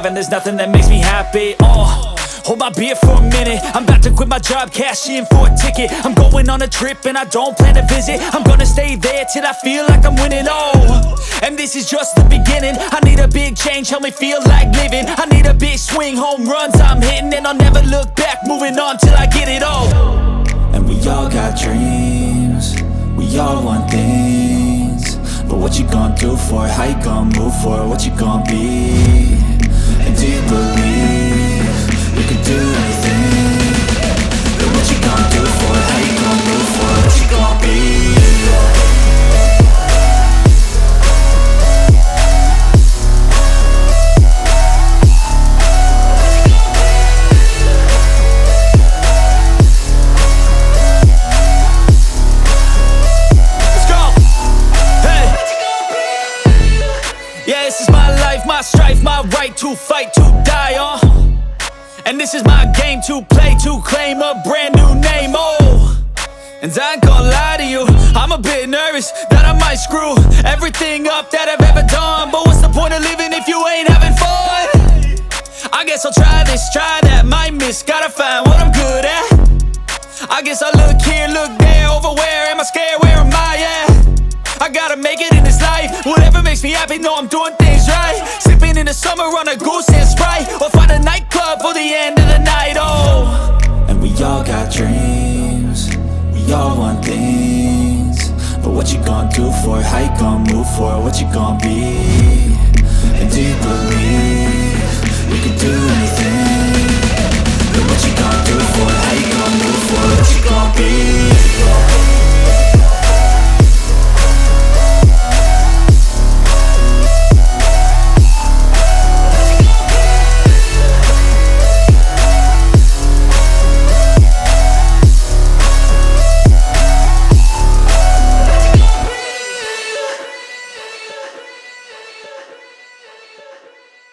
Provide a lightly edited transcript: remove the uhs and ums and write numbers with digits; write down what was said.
And there's nothing that makes me happy. Hold my beer for a minute. I'm about to quit my job, cash in for a ticket. I'm going on a trip and I don't plan to visit. I'm gonna stay there till I feel like I'm winning. And this is just the beginning. I need a big change, help me feel like living. I need a big swing, home runs I'm hitting, and I'll never look back, moving on till I get it all. And we all got dreams, we all want things, but what you gonna do for it? How you gonna move for it? What you gonna be? And do you believe you can do anything? But what you gonna do for it? How you gonna move for it? What you gonna be? My strife, my right to fight, to die on. And this is my game to play, to claim a brand new name, And I ain't gonna lie to you, I'm a bit nervous that I might screw everything up that I've ever done. But what's the point of living if you ain't having fun? guess I'll try this, try that, might miss, gotta find what I'm good at. I guess I look here, look there, over where am I scared, where am I at? I gotta make it in this life, whatever makes me happy, know I'm doing things right. Sipping in the summer on a goose and Sprite, or find a nightclub for the end of the night, oh. And we all got dreams, we all want things, but what you gonna do for it? How you gonna move for it? What you gonna be? And do you believe